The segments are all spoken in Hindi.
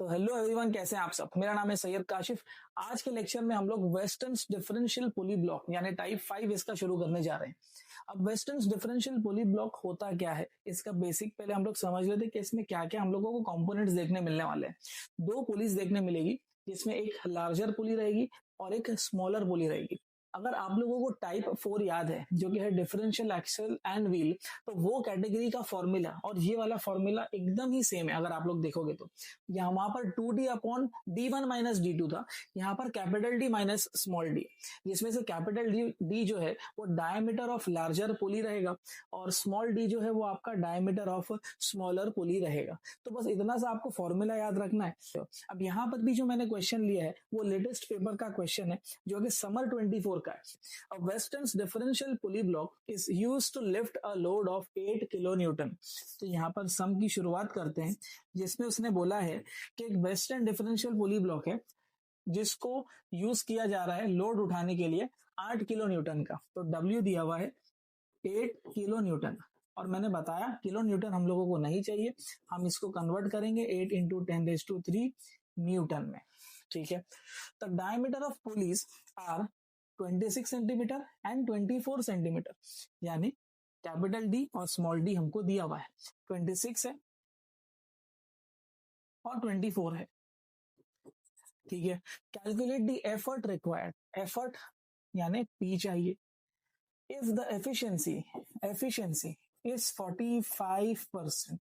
तो हेलो एवरीवन, कैसे हैं आप सब। मेरा नाम है सैयद काशिफ। आज के लेक्चर में हम लोग वेस्टर्न्स डिफरेंशियल पुली ब्लॉक यानी टाइप 5 इसका शुरू करने जा रहे हैं। अब वेस्टर्न्स डिफरेंशियल पुली ब्लॉक होता क्या है, इसका बेसिक पहले हम लोग समझ लेते हैं कि इसमें क्या क्या हम लोगों को कंपोनेंट्स देखने मिलने वाले हैं। दो पुलिस देखने मिलेगी, जिसमें एक लार्जर पुली रहेगी और एक स्मॉलर पुली रहेगी। अगर आप लोगों को टाइप 4 याद है, जो कि है डिफरेंशियल एक्सल एंड व्हील, तो वो कैटेगरी का फॉर्मूला और ये वाला फॉर्मूला एकदम ही सेम है। अगर आप लोग देखोगे तो यहाँ पर 2d upon d1 minus d2 था, यहाँ पर capital D minus small D, जिसमें से कैपिटल D जो है वो डायमीटर ऑफ लार्जर पुली रहेगा और स्मॉल d जो है वो आपका डायमीटर ऑफ स्मॉलर पुली रहेगा। तो बस इतना सा आपको फॉर्मूला याद रखना है। अब यहाँ पर भी जो मैंने क्वेश्चन लिया है वो लेटेस्ट पेपर का क्वेश्चन है, जो कि समर 24 का है। A Weston's differential pulley block is used to lift a load of 8 kilo Newton. तो यहाँ पर सम की शुरुआत करते हैं, जिसमें उसने बोला है कि एक वेस्टर्न डिफरेंशियल पुली ब्लॉक है जिसको यूज किया जा रहा है लोड उठाने के लिए 8 किलो न्यूटन का। तो W दिया हुआ है 8 किलो न्यूटन, और मैंने बताया किलो न्यूटन हम लोगों को नहीं चाहिए, हम इसको कन्वर्ट करेंगे 8 इंटू 10⁻³ न्यूटन में। ठीक है। The diameter of pulleys are 26 centimetre and 24 centimetre, यानी कैपिटल D और स्मॉल d हमको दिया हुआ है, 26 है और 24 है। ठीक है। Calculate the effort required, effort यानी P चाहिए। If the efficiency is 45%।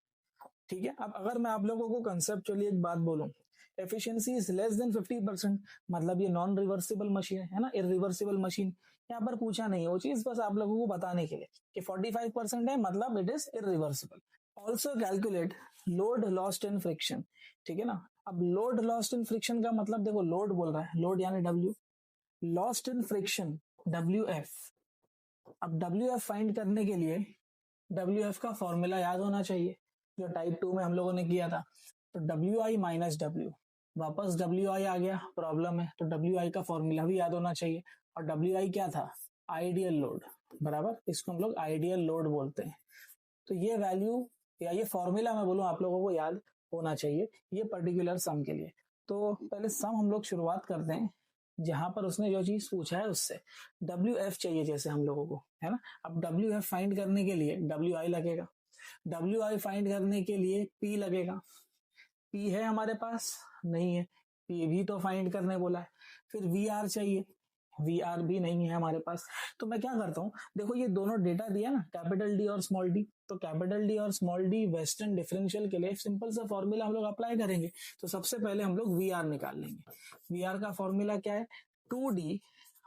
ठीक है। अब अगर मैं आप लोगों को कंसेप्चुअली एक बात बोलूं, एफिशिएंसी इज लेस देन 50%, मतलब ये नॉन रिवर्सिबल मशीन है ना, इरिवर्सिबल मशीन। यहाँ पर पूछा नहीं है वो चीज, बस आप लोगों को बताने के लिए कि 45% है मतलब it is irreversible. Also calculate load lost in friction. ठीक है ना। अब लोड लॉस्ट इन फ्रिक्शन का मतलब देखो, लोड बोल रहा है, लोड यानी W, lost in friction WF। अब WF फाइंड करने के लिए WF का फॉर्मूला याद होना चाहिए, जो टाइप 2 में हम लोगों ने किया था। तो WI माइनस W, वापस WI आ गया, प्रॉब्लम है, तो WI का फॉर्मूला भी याद होना चाहिए। और WI क्या था? आइडियल लोड, बराबर, इसको हम लोग आइडियल लोड बोलते हैं। तो ये वैल्यू या ये फॉर्मूला मैं बोलूं आप लोगों को याद होना चाहिए ये पर्टिकुलर सम के लिए। तो पहले सम हम लोग शुरुआत करते हैं, जहां पर उसने जो चीज पूछा है उससे। WF चाहिए जैसे हम लोगों को, है ना। अब WF फाइंड करने के लिए WI लगेगा, WI फाइंड करने के लिए P लगेगा। P है हमारे पास? नहीं है, P भी तो फाइंड करने बोला है। फिर VR चाहिए, VR भी नहीं है हमारे पास। तो मैं क्या करता हूँ, देखो ये दोनों डेटा दिया ना, कैपिटल D और स्मॉल d, तो कैपिटल D और स्मॉल d वेस्टर्न डिफरेंशियल के लिए सिंपल सा फॉर्मूला हम लोग अप्लाई करेंगे। तो सबसे पहले हम लोग VR निकाल लेंगे। VR का फॉर्मूला क्या है? 2D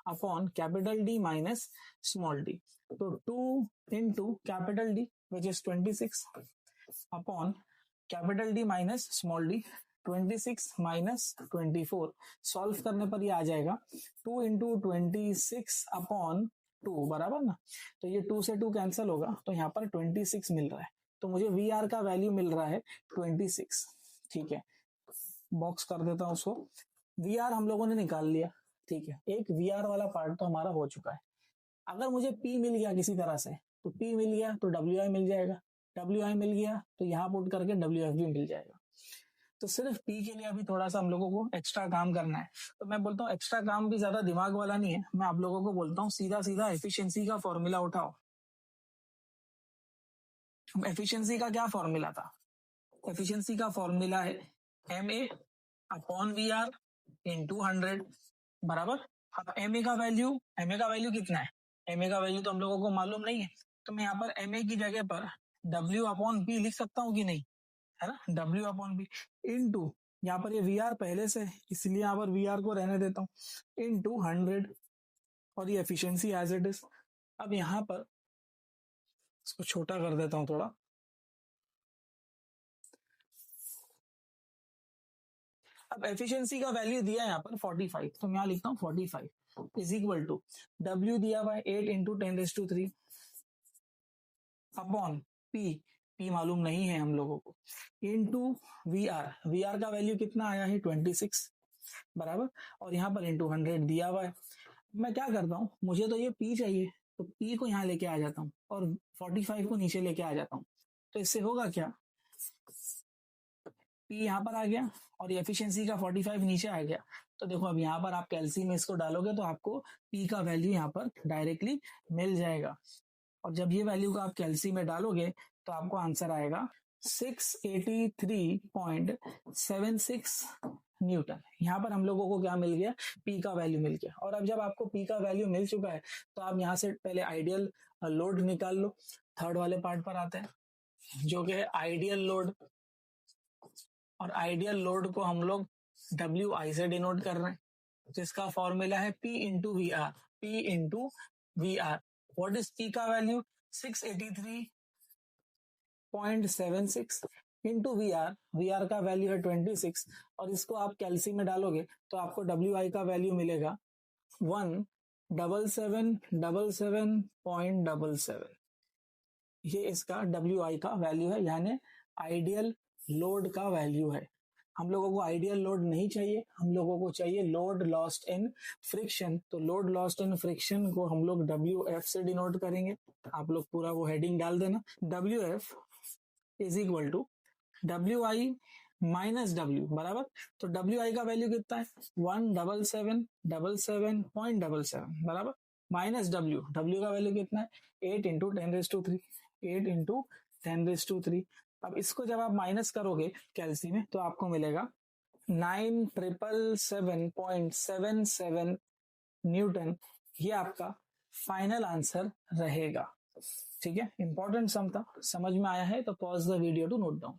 upon capital D minus small d। तो 2 into capital D which is 26 upon capital D minus small d, 26 minus 24। Solve करने पर ये आ जाएगा 2 इंटू 26 अपॉन 2, बराबर ना। तो ये 2 से 2 कैंसिल होगा, तो यहाँ पर 26 मिल रहा है। तो मुझे VR का वैल्यू मिल रहा है 26। ठीक है, बॉक्स कर देता हूँ उसको। VR हम लोगों ने निकाल लिया। ठीक है, एक VR वाला पार्ट तो हमारा हो चुका है। अगर मुझे P मिल गया किसी तरह से, तो P मिल गया तो WI मिल जाएगा, WI मिल गया तो यहाँ पुट करके WF भी मिल जाएगा। तो सिर्फ P के लिए अभी थोड़ा सा हम लोगों को एक्स्ट्रा काम करना है। तो मैं बोलता हूँ एक्स्ट्रा काम भी ज्यादा दिमाग वाला नहीं है, मैं आप लोगों को बोलता हूँ सीधा सीधा एफिशिएंसी का फॉर्मूला उठाओ। एफिशिएंसी का क्या फॉर्मूला था? एफिशिएंसी का फॉर्मूला है MA अपॉन VR इंटू 100, बराबर। अब MA का वैल्यू कितना है? MA का वैल्यू तो हम लोगों को मालूम नहीं है, तो मैं यहाँ पर MA की जगह पर W अपॉन P लिख सकता हूँ कि नहीं, है ना। W अपॉन P इंटू, यहाँ पर ये VR पहले से, इसलिए यहाँ पर VR को रहने देता हूँ, इंटू 100, और ये एफिशिएंसी एज इट इज। अब यहाँ पर इसको छोटा कर देता हूँ थोड़ा। अब एफिशिएंसी का वैल्यू दिया है यहाँ पर 45, तो मैं यहाँ लिखता हूँ 45 इज इक्वल टू W दिया हुआ है 8 इंटू 10⁻³ अपॉन P मालूम नहीं है हम लोगों को, इंटू VR का वैल्यू कितना आया है 26, बराबर, और यहाँ पर इंटू 100 दिया हुआ है। मैं क्या करता हूँ, मुझे तो ये P चाहिए, तो P को यहाँ लेके आ जाता हूँ और 45 को नीचे लेके आ जाता हूँ। तो इससे होगा क्या, P यहाँ पर आ गया और एफिशिएंसी का 45 नीचे आ गया। तो देखो अब यहाँ पर आप कैल्सी में इसको डालोगे तो आपको P का वैल्यू यहाँ पर डायरेक्टली मिल जाएगा। और जब ये वैल्यू का आप कैल्सी में डालोगे तो आपको आंसर आएगा 683.76 न्यूटन। यहाँ पर हम लोगों को क्या मिल गया, पी का वैल्यू मिल गया। और अब जब आपको पी का वैल्यू मिल चुका है तो आप यहाँ से पहले आइडियल लोड निकाल लो। थर्ड वाले पार्ट पर आते हैं जो कि है आइडियल लोड। और आइडियल लोड को हम लोग डब्ल्यू आई से डिनोट कर रहे हैं, जिसका फॉर्मूला है P into V R. P into V R. What is P का value? 683.76 into V R. V R का वैल्यू है 26 और इसको आप कैल्सी में डालोगे तो आपको डब्ल्यू आई का वैल्यू मिलेगा 17777.77। ये इसका डब्ल्यू आई का वैल्यू है, यानी आइडियल लोड का वैल्यू है। हम लोगों को आइडियल लोड नहीं चाहिए, हम लोगों को चाहिए लोड लॉस्ट इन फ्रिक्शन। तो लोड लॉस्ट इन फ्रिक्शन को हम लोग डब्ल्यू एफ से डिनोट करेंगे। आप लोग पूरा वो हेडिंग डाल देना, W F is equal to W I minus W बराबर। तो डब्ल्यू आई का वैल्यू कितना है? 17777.77 बराबर माइनस डब्ल्यू। डब्ल्यू का वैल्यू कितना है? 8 इंटू 10⁻3। 8 इंटू 10⁻3। अब इसको जब आप माइनस करोगे कैल्सी में तो आपको मिलेगा 9777.77 न्यूटन। ये आपका फाइनल आंसर रहेगा। ठीक है, इंपॉर्टेंट सम था, समझ में आया है तो pause the video to note down.